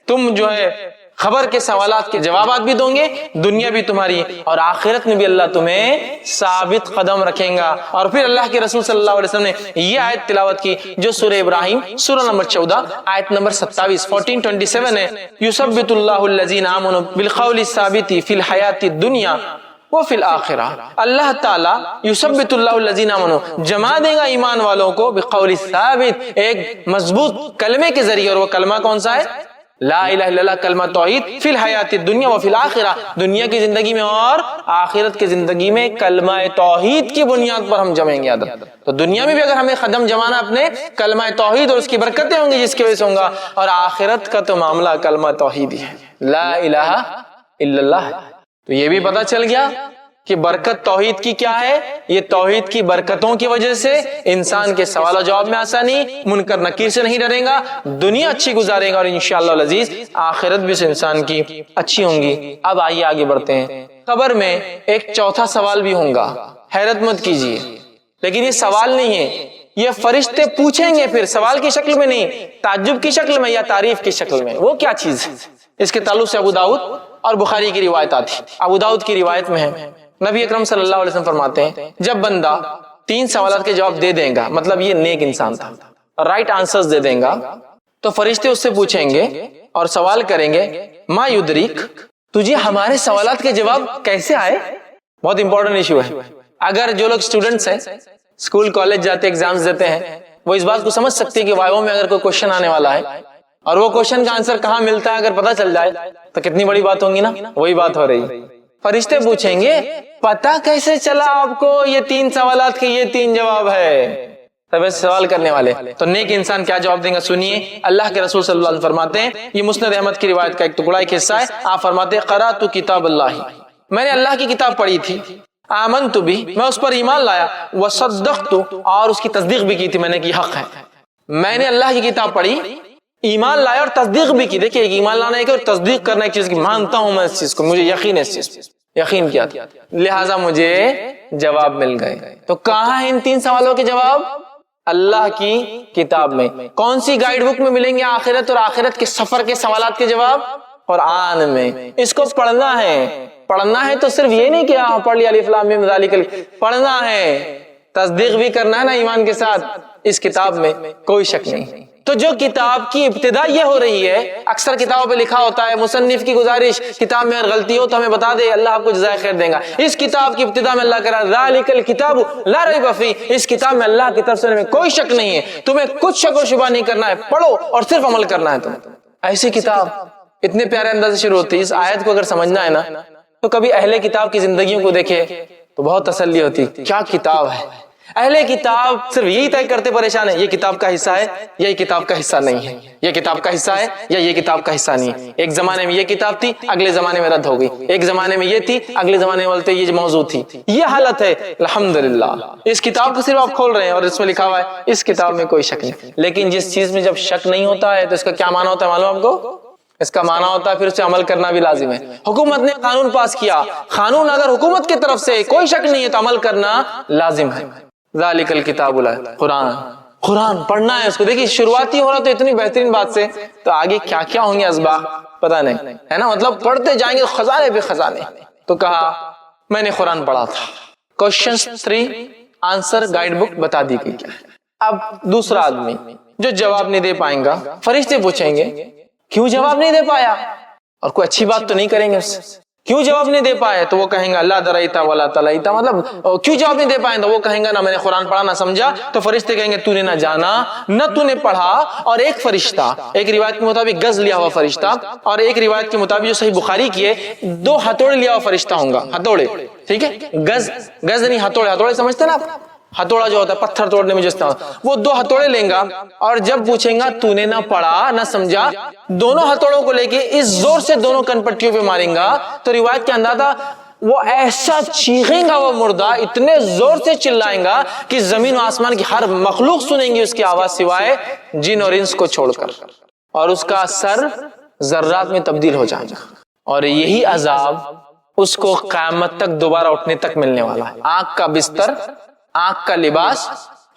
تم جو ہے خبر کے سوالات کے جوابات بھی دوں گے، دنیا بھی تمہاری اور آخرت میں بھی اللہ تمہیں ثابت قدم رکھیں گا. اور پھر اللہ کے رسول صلی اللہ علیہ وسلم نے یہ آیت تلاوت کی جو سورہ ابراہیم سورہ نمبر 14 آیت نمبر 27 1427 ہے. یثبت اللہ الذین آمنوا بالقول الثابت فی الحیات الدنیا وفی الآخرہ. اللہ تعالیٰ یثبت اللہ الذین آمنوا جمع دے گا ایمان والوں کو بقول الثابت، ایک مضبوط کلمے کے ذریعے. اور وہ کلمہ کون سا ہے؟ لا الہ الا اللہ، کلمہ توحید. فی الحیات الدنیا وفی الآخرہ، دنیا کی زندگی میں اور آخرت کی زندگی میں کلمہ توحید کی بنیاد پر ہم جمیں گے. تو دنیا میں بھی اگر ہمیں قدم جمانا اپنے کلمہ توحید اور اس کی برکتیں ہوں گی جس کی وجہ سے ہوں گا، اور آخرت کا تو معاملہ کلمہ توحید ہی ہے، لا الہ الا اللہ. تو یہ بھی پتہ چل گیا کہ برکت توحید کی کیا ہے. یہ توحید کی برکتوں کی وجہ سے انسان کے سوال و جواب میں آسانی، منکر نکیر سے نہیں ڈرے گا، دنیا اچھی گزارے گا اور انشاءاللہ العزیز آخرت بھی سے انسان کی اچھی ہوں گی. اب آئیے آگے بڑھتے ہیں. خبر میں ایک چوتھا سوال بھی ہوں گا، حیرت مت کیجیے، لیکن یہ سوال نہیں ہے، یہ فرشتے پوچھیں گے. پھر سوال کی شکل میں نہیں، تعجب کی شکل میں یا تعریف کی شکل میں. وہ کیا چیز ہے؟ اس کے تعلق سے ابو داؤد اور بخاری کی روایت آتی. ابو داؤد کی روایت میں ہے نبی اکرم صلی اللہ علیہ وسلم فرماتے ہیں جب بندہ تین سوالات کے جواب دے دے گا، مطلب یہ نیک انسان تھا، رائٹ آنسرز دے دیں گا، تو فرشتے اس سے پوچھیں گے اور سوال کریں گے ما یدریک، تجھے ہمارے سوالات کے جواب کیسے آئے؟ بہت امپورٹنٹ ایشو ہے. اگر جو لوگ اسٹوڈنٹس ہیں، اسکول کالج جاتے ایگزامز دیتے ہیں، وہ اس بات کو سمجھ سکتے ہیں کہ وائوا میں اگر کوئی کوشچن آنے والا ہے اور وہ کوشچن کا آنسر کہاں ملتا ہے اگر پتہ چل جائے تو کتنی بڑی بات ہوگی نا. وہی بات ہو رہی. فرشتے پوچھیں گے پتہ کیسے چلا آپ کو یہ تین سوالات کے یہ تین جواب ہے؟ تب ایسے سوال کرنے والے تو نیک انسان کیا جواب دیں گا سنیے. اللہ کے رسول صلی اللہ علیہ وسلم فرماتے ہیں، یہ مسند احمد کی روایت کا ایک ٹکڑا ایک حصہ ہے. آپ فرماتے ہیں قرأت کتاب اللہ، میں نے اللہ کی کتاب پڑھی تھی، آمنت بھی، میں اس پر ایمان لایا، وصدقت، اور اس کی تصدیق بھی کی تھی میں نے کہ حق ہے. میں نے اللہ کی کتاب پڑھی، ایمان لایا اور تصدیق بھی کی. دیکھیں ایمان لانا ایک اور تصدیق کرنا ایک چیز کی، مانتا ہوں میں اس چیز کو، مجھے یقین ہے اس چیز پہ، یقین کیا تھا، لہٰذا مجھے جواب مل گئے. تو کہاں ہیں ان تین سوالوں کے جواب؟ اللہ کی کتاب میں. کون سی گائیڈ بک میں ملیں گے آخرت اور آخرت کے سفر کے سوالات کے جواب؟ قرآن میں. اس کو پڑھنا ہے. پڑھنا ہے تو صرف یہ نہیں کہ پڑھ لیا الف لام میم ذالک، پڑھنا ہے، تصدیق بھی کرنا ہے نا ایمان کے ساتھ، اس کتاب میں کوئی شک نہیں۔ تو جو کتاب کی ابتدا یہ ہو رہی ہے، اکثر کتابوں پہ لکھا ہوتا ہے مصنف کی گزارش کتاب میں اگر غلطی ہو تو ہمیں بتا دے، اللہ آپ کو جزائے خیر دے گا۔ اس کتاب کی ابتدا میں اللہ کہہ رہا ہے ذالک الکتاب لا ریب فیہ، اس کتاب میں اللہ کی طرف سے میں کوئی شک نہیں ہے، تمہیں کچھ شک و شبہ نہیں کرنا ہے، پڑھو اور صرف عمل کرنا ہے تمہیں۔ ایسی کتاب اتنے پیارے انداز سے شروع ہوتی ہے۔ اس آیت کو اگر سمجھنا ہے نا تو کبھی اہل کتاب کی زندگیوں کو دیکھے تو بہت تسلی ہوتی، کیا کتاب ہے۔ اہل کتاب صرف یہی طے کرتے پریشان ہے یہ کتاب کا حصہ ہے یا یہ کتاب کا حصہ نہیں ہے، یہ کتاب کا حصہ ہے یا یہ کتاب کا حصہ نہیں ہے۔ ایک زمانے میں یہ کتاب تھی، اگلے زمانے میں رد ہو گئی، ایک زمانے میں یہ تھی، اگلے زمانے میں بولتے یہ موضوع تھی۔ یہ حالت ہے۔ الحمدللہ اس کتاب کو صرف آپ کھول رہے ہیں اور اس میں لکھا ہوا ہے اس کتاب میں کوئی شک نہیں، لیکن جس چیز میں جب شک نہیں ہوتا ہے تو اس کا کیا معنی ہوتا ہے معلوم آپ کو؟ اس کا معنی ہوتا ہے پھر اسے عمل کرنا بھی لازم ہے۔ حکومت نے قانون پاس کیا، قانون اگر حکومت کی طرف سے کوئی شک نہیں ہے تو عمل کرنا لازم ہے۔ ذالک الکتاب لا، قرآن پڑھنا ہے اس کو۔ دیکھیے شروعاتی ہو رہا تو اتنی بہترین بات سے، تو آگے کیا کیا ہوں گے اسباق پتہ نہیں ہے نا، مطلب پڑھتے جائیں گے خزانے پہ خزانے۔ تو کہا میں نے قرآن پڑھا تھا، کوشچن 3 آنسر گائیڈ بک بتا دی گئی۔ اب دوسرا آدمی جو جواب نہیں دے پائیں گا، فرشتے پوچھیں گے کیوں جواب نہیں دے پایا، اور کوئی اچھی بات تو نہیں کریں گے اس سے، کیوں جواب نہیں دے پائے تو وہ کہیں گا لا دریتا ولا تلیتا، مطلب کیوں جواب نہیں دے پائے تو وہ کہیں گا نہ میں نے قرآن پڑھا نہ سمجھا، تو فرشتے کہیں گے تو نے نہ جانا نہ تو نے پڑھا۔ اور ایک فرشتہ، ایک روایت کے مطابق گز لیا ہوا فرشتہ، اور ایک روایت کے مطابق جو صحیح بخاری کی ہے 2 ہتھوڑے لیا ہوا فرشتہ ہوگا، ہتھوڑے، ٹھیک ہے، گز نہیں ہتھوڑے، ہتھوڑے سمجھتے نا آپ، ہتھوڑا جو ہوتا ہے پتھر توڑنے میں جستا، وہ 2 ہتھوڑے لیں گا اور جب پوچھیں گا تو نے نہ پڑھا نہ سمجھا، دونوں ہتھوڑوں کو لے کے اس زور سے دونوں کن پٹیوں پہ ماریں گا تو روایت کے اندازہ وہ ایسا چیخیں گا، وہ مردہ اتنے زور سے چلائیں گا کہ زمین و آسمان کی ہر مخلوق سنیں گی اس کی آواز سوائے جن اور انس کو چھوڑ کر، اور اس کا سر ذرات میں تبدیل ہو جائے گا، اور یہی عذاب اس کو قیامت تک دوبارہ اٹھنے تک ملنے والا ہے۔ آنکھ کا بستر، آنکھ کا لباس،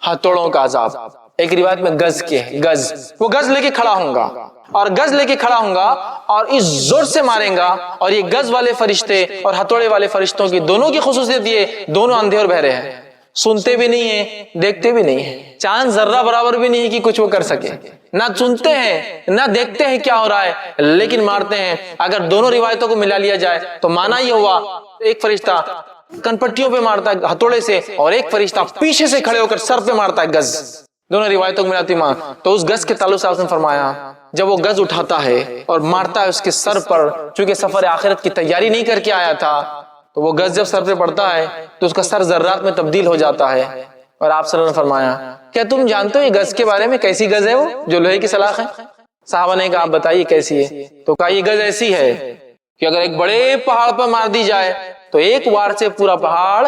ہتھوڑوں کا عذاب۔ ایک روایت میں گز کے ہے، گز، وہ گز لے کے کھڑا ہوں گا، اور گز لے کے کھڑا ہوں گا اور اس زور سے ماریں گا، اور یہ گز والے فرشتے اور ہتھوڑے والے فرشتوں کی دونوں کی خصوصیت یہ دونوں اندھے اور بہرے ہیں، سنتے بھی نہیں ہیں دیکھتے بھی نہیں ہیں، چاند ذرہ برابر بھی نہیں کہ کچھ وہ کر سکے، نہ سنتے ہیں نہ دیکھتے ہیں کیا ہو رہا ہے، لیکن مارتے ہیں۔ اگر دونوں روایتوں کو ملا لیا جائے تو معنی یہ ہوا ایک فرشتہ کن پٹیوں پہ مارتا ہے ہتھوڑے سے، اور ایک فرشتہ پیچھے سے کھڑے ہو کر سر پہ مارتا ہے گز، دونوں روایتوں کو ملاتی ماں۔ تو اس گز کے تعلق سے آپ نے فرمایا جب وہ گز اٹھاتا ہے اور مارتا ہے اس کے سر پر، چونکہ سفر آخرت کی تیاری نہیں کر کے آیا تھا، تو وہ گز جب سر پہ پڑتا ہے تو اس کا سر ذرات میں تبدیل ہو جاتا ہے۔ اور آپ صلی اللہ علیہ وسلم نے فرمایا کیا تم جانتے ہو یہ گز کے بارے میں کیسی گز ہے وہ جو لوہے کی سلاخ ہے؟ صحابہ نے کہا آپ بتائیے کیسی ہے؟ تو کہا یہ گز ایسی ہے کہ اگر ایک بڑے پہاڑ پر مار دی جائے تو ایک وار سے پورا پہاڑ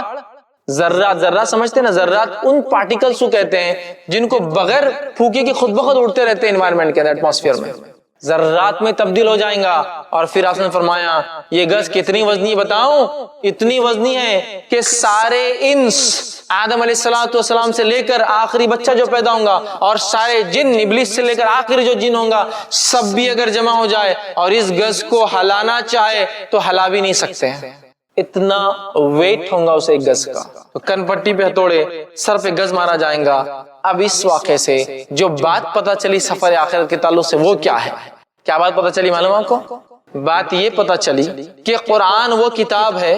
ذرات، ذرات سمجھتے ہیں نا، ذرات ان پارٹیکلز کو کہتے ہیں جن کو بغیر پھونکے کے خود بخود اڑتے رہتے ہیں انوائرمنٹ کے اندر، ایٹماسفیئر میں، ذرات میں تبدیل ہو جائیں گا۔ اور پھر آپ نے فرمایا یہ گز کتنی وزنی بتاؤں؟ اتنی وزنی ہے کہ سارے انس آدم علیہ السلام سے لے کر آخری بچہ جو پیدا ہوگا، اور سارے جن ابلیس سے لے کر آخری جو جن ہوگا، سب بھی اگر جمع ہو جائے اور اس گز کو ہلانا چاہے تو ہلا بھی نہیں سکتے ہیں، اتنا ویٹ ہوگا اسے ایک گز کا۔ تو کن پٹی پہ ہتھوڑے، سر پہ گز مارا جائیں گا۔ اب اس واقعے سے جو بات پتہ چلی سفر آخرت کے تعلق سے وہ کیا ہے؟ کیا بات پتہ چلی معلوم آپ کو؟ بات یہ پتہ چلی کہ قرآن وہ کتاب ہے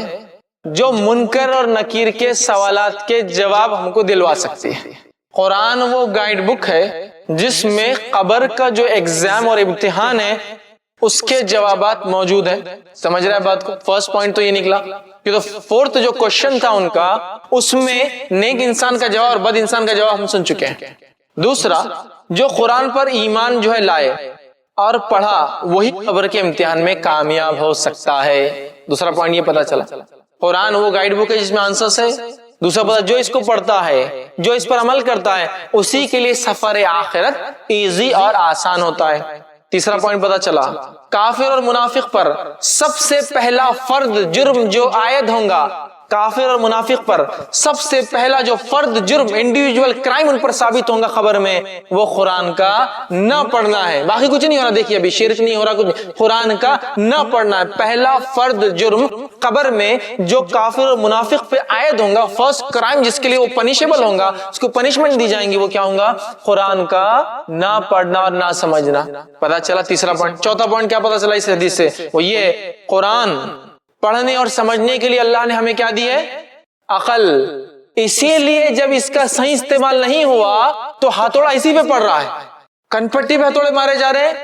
جو منکر اور نکیر کے سوالات کے جواب ہم کو دلوا سکتی ہے۔ قرآن وہ گائیڈ بک ہے جس میں قبر کا جو ایگزام اور امتحان ہے اس کے جوابات موجود ہیں۔ سمجھ رہے ہیں بات کو؟ فرسٹ پوائنٹ تو یہ نکلا کہ تو فورتھ جو کوشچن تھا ان کا، اس میں نیک انسان کا جواب اور بد انسان کا جواب ہم سن چکے ہیں۔ دوسرا، جو قرآن پر ایمان جو ہے لائے اور پڑھا وہی قبر کے امتحان میں کامیاب ہو سکتا ہے۔ دوسرا پوائنٹ یہ پتا چلا قرآن وہ گائیڈ بک ہے جس میں آنسرز ہے۔ دوسرا پتا جو اس کو پڑھتا ہے، جو اس پر عمل کرتا ہے، اسی کے لیے سفر آخرت ایزی اور آسان ہوتا ہے۔ تیسرا پوائنٹ پتا چلا کافر اور منافق پر سب سے پہلا فرد جرم جو عائد ہوگا کافر اور منافق پر سب سے پہلا جو فرد جرم انڈیویجول کرائم ان پر ثابت ہوگا قبر میں وہ قرآن کا نہ پڑھنا ہے. باقی کچھ نہیں ہو رہا. دیکھیے ابھی شرک نہیں ہو رہا, کچھ نہیں. قرآن کا نہ پڑھنا ہے پہلا فرد جرم قبر میں جو کافر اور منافق پہ عائد ہوگا. فرسٹ کرائم جس کے لیے وہ پنشیبل ہوگا, اس کو پنشمنٹ دی جائیں گی, وہ کیا ہوگا؟ قرآن کا نہ پڑھنا اور نہ سمجھنا. پتا چلا تیسرا پوائنٹ. چوتھا پوائنٹ کیا پتا چلا اس حدیث سے؟ وہ یہ قرآن پڑھنے اور سمجھنے کے لیے اللہ نے ہمیں کیا دی ہے؟ عقل. اسی لیے جب اس کا صحیح استعمال نہیں ہوا تو ہتھوڑا اسی پہ پڑ رہا ہے. کنپٹی پہ ہتھوڑے مارے جا رہے ہیں,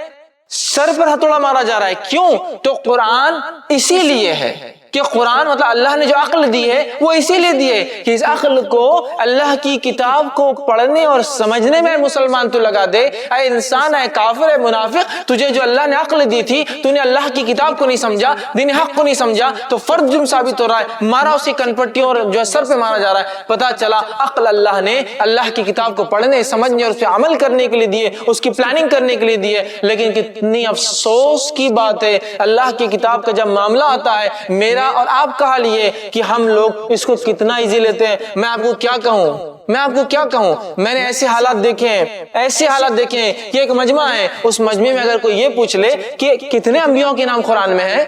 سر پر ہتھوڑا مارا جا رہا ہے. کیوں؟ تو قرآن اسی لیے ہے کہ قرآن مطلب اللہ نے جو عقل دی ہے وہ اسی لیے دی ہے کہ اس عقل کو اللہ کی کتاب کو پڑھنے اور سمجھنے میں مسلمان تو لگا دے. اے انسان, اے کافر, اے منافق, تجھے جو اللہ نے عقل دی تھی تو نے اللہ کی کتاب کو نہیں سمجھا, دین حق کو نہیں سمجھا, تو فرد جرم ثابت ہو رہا ہے. مارا اسی کنپٹیوں اور جو سر پہ مارا جا رہا ہے. پتا چلا عقل اللہ نے اللہ کی کتاب کو پڑھنے, سمجھنے اور اس پہ عمل کرنے کے لیے دیے, اس کی پلاننگ کرنے کے لیے دیے. لیکن کتنی افسوس کی بات ہے اللہ کی کتاب کا جب معاملہ آتا ہے, میرا اور آپ کا حال یہ کہ ہم لوگ اس کو کتنا ایزی لیتے ہیں. میں آپ کو کیا کہوں, میں نے ایسے حالات دیکھے ہیں. یہ ایک مجمع ہے, اس مجمع میں اگر کوئی یہ پوچھ لے کہ کتنے انبیاء کے نام قرآن میں ہے,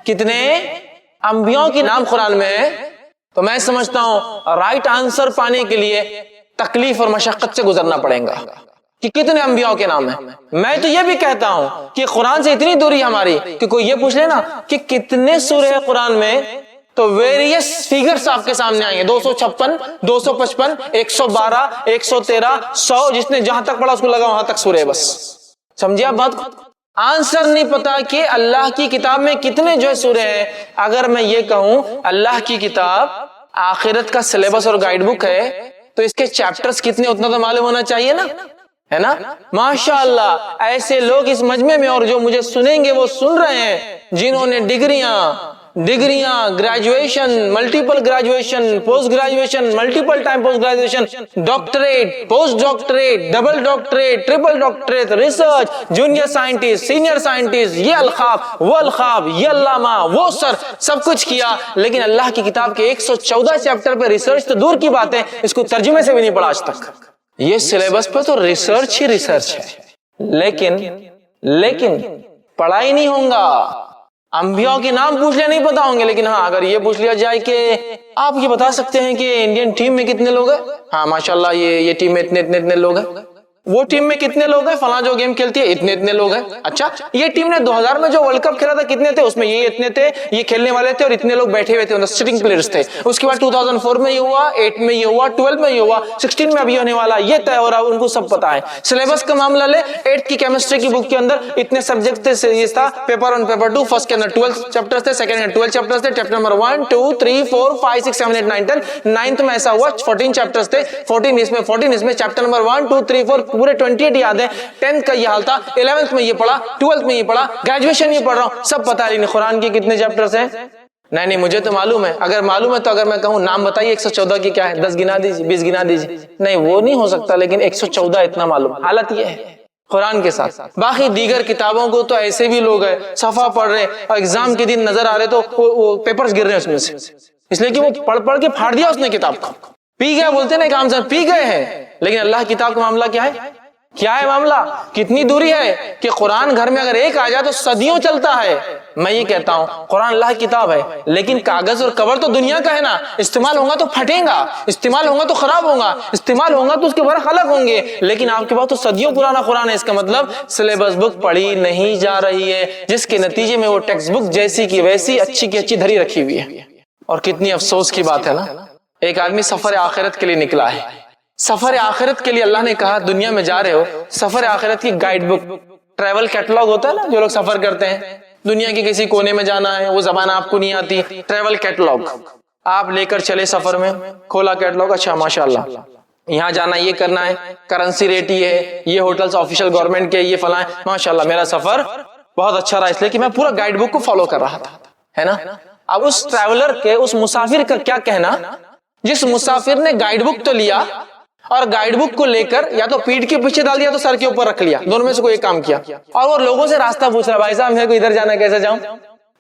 کتنے انبیاء کے نام قرآن میں ہے, تو میں سمجھتا ہوں رائٹ آنسر پانے کے لیے تکلیف اور مشقت سے گزرنا پڑے گا کہ کتنے انبیاء کے نام ہیں. میں تو یہ بھی کہتا ہوں کہ قرآن سے اتنی دوری ہماری کہ کوئی یہ پوچھ لے نا کہ کتنے سورے ہیں قرآن میں, تو ویریس فیگرز آپ کے سامنے آئیں گے. 256, 255, 112, 113, 100, جس نے جہاں تک پڑھا اس کو لگا وہاں تک سورے. بس سمجھے آپ بات کو؟ آنسر نہیں پتا کہ اللہ کی کتاب میں کتنے جو ہے سورے ہیں. اگر میں یہ کہوں اللہ کی کتاب آخرت کا سلیبس اور گائیڈ بک ہے تو اس کے چیپٹرز کتنے اتنا تو معلوم ہونا چاہیے نا, ہے نا؟ ماشاءاللہ ایسے لوگ اس مجمع میں اور جو مجھے سنیں گے وہ سن رہے ہیں جنہوں نے ڈگریاں, graduation, multiple graduation, post graduation, multiple time post graduation, doctorate, post doctorate, double doctorate, triple doctorate, research, junior scientist, senior scientist, یہ القاب وہ القاب, یہ علامہ وہ سر, سب کچھ کیا. لیکن اللہ کی کتاب کے 114 چیپٹر پہ ریسرچ تو دور کی بات ہے, اس کو ترجمے سے بھی نہیں پڑھا آج تک. یہ سلیبس پہ تو ریسرچ ہی ریسرچ ہے, لیکن پڑھا ہی نہیں ہوگا. انبیاء کے نام پوچھ لیا نہیں پتا ہوں گے, لیکن ہاں اگر یہ پوچھ لیا جائے کہ آپ یہ بتا سکتے ہیں کہ انڈین ٹیم میں کتنے لوگ ہیں, ہاں ماشاءاللہ یہ ٹیم میں اتنے لوگ ہیں, وہ ٹیم میں کتنے لوگ ہیں, فلاں جو گیم کھیلتی ہے اتنے لوگ ہیں. اچھا یہ ٹیم نے 2000 میں جو ورلڈ کپ کھیلا تھا کتنے تھے, اس میں یہ اتنے تھے, یہ کھیلنے والے تھے اور اتنے لوگ بیٹھے ہوئے تھے, سٹنگ پلیئرز تھے. اس کے بعد 2004 میں یہ ہوا, 8 میں یہ ہوا, 12 میں یہ ہوا, 16 میں ابھی ہونے والا, یہ طے ہو رہا, ان کو سب پتا ہے. سلیبس کا معاملہ لے, 8 کی کیمسٹری کی بک کے اندر اتنے سبجیکٹ تھے, یہ تھا پیپر 1 پیپر 2, فرسٹ کے اندر 12 چیپٹرز تھے, سیکنڈ میں 12 چیپٹرز تھے, چیپٹر نمبر 1 2 3 4 5 6 7 8 9 10, 9th میں ایسا ہوا 14 چیپٹرز تھے, 14 اس میں چیپٹر نمبر 1 2 3 4 پورے 28 یاد ہے. 10th کا یہ حال تھا, 11th میں یہ پڑھا, 12th میں یہ پڑھا, گریجویشن یہ پڑھ رہا ہوں, سب پتا ہے. قرآن کے کتنے چیپٹرز ہیں؟ نہیں مجھے تو معلوم ہے. اگر معلوم ہے تو اگر میں کہوں نام بتائیے 114 کی کیا ہے, 10 گنا دیجیے, 20 گنا دیجیے, نہیں وہ نہیں ہو سکتا, لیکن 114 اتنا معلوم. حالت یہ ہے قرآن کے ساتھ. باقی دیگر کتابوں کو تو ایسے بھی لوگ ہیں صفحہ پڑھ رہے اور ایگزام کے دن نظر آ رہے تو وہ پیپرز گر رہے ہیں اس میں سے, اس لیے کہ وہ پڑھ کے پھاڑ دیا اس نے کتاب کو, پی گیا بولتے نا کام سے, پی گئے ہیں. لیکن اللہ کی کتاب کا معاملہ کیا ہے معاملہ, کتنی دوری ہے کہ قرآن گھر میں اگر ایک آ جائے تو صدیوں چلتا ہے. میں یہ کہتا ہوں قرآن اللہ کی کتاب ہے, لیکن کاغذ اور کور تو دنیا کا ہے نا, استعمال ہوگا تو پھٹے گا, استعمال ہوگا تو خراب ہوگا, استعمال ہوگا تو اس کے برق الگ ہوں گے. لیکن آپ کے پاس تو صدیوں پرانا قرآن ہے, اس کا مطلب سلیبس بک پڑھی نہیں جا رہی ہے, جس کے نتیجے میں وہ ٹیکسٹ بک جیسی کی ویسی اچھی کی اچھی دھری رکھی ہوئی ہے. اور کتنی افسوس کی بات ہے نا, ایک آدمی سفر آخرت کے لیے نکلا ہے. سفر آخرت کے لیے اللہ نے کہا دنیا میں جا رہے ہو, سفر آخرت کی گائیڈ بک, ٹریول کیٹلاگ ہوتا ہے نا, جو لوگ سفر کرتے ہیں, دنیا کے کسی کونے میں جانا ہے, وہ زبان آپ کو نہیں آتی, ٹریول کیٹلاگ آپ لے کر چلے سفر میں, کھولا کیٹلاگ, اچھا ماشاءاللہ یہاں جانا, یہ کرنا ہے, کرنسی ریٹ یہ ہے, یہ ہوٹلز آفیشل گورنمنٹ کے, یہ فلاں, ماشاءاللہ میرا سفر بہت اچھا رہا, اس لیے کہ میں پورا گائیڈ بک کو فالو کر رہا تھا, ہے نا. اب اس ٹریولر کے, اس مسافر کا کیا کہنا, جس مسافر نے گائیڈ بک تو لیا اور گائیڈ بک کو لے کر یا تو پیٹ کے پیچھے ڈال دیا تو سر کے اوپر رکھ لیا, دونوں میں سے کوئی ایک کام کیا, اور وہ لوگوں سے راستہ پوچھ رہا, بھائی صاحب میرے کو ادھر جانا ہے, کیسے جاؤں,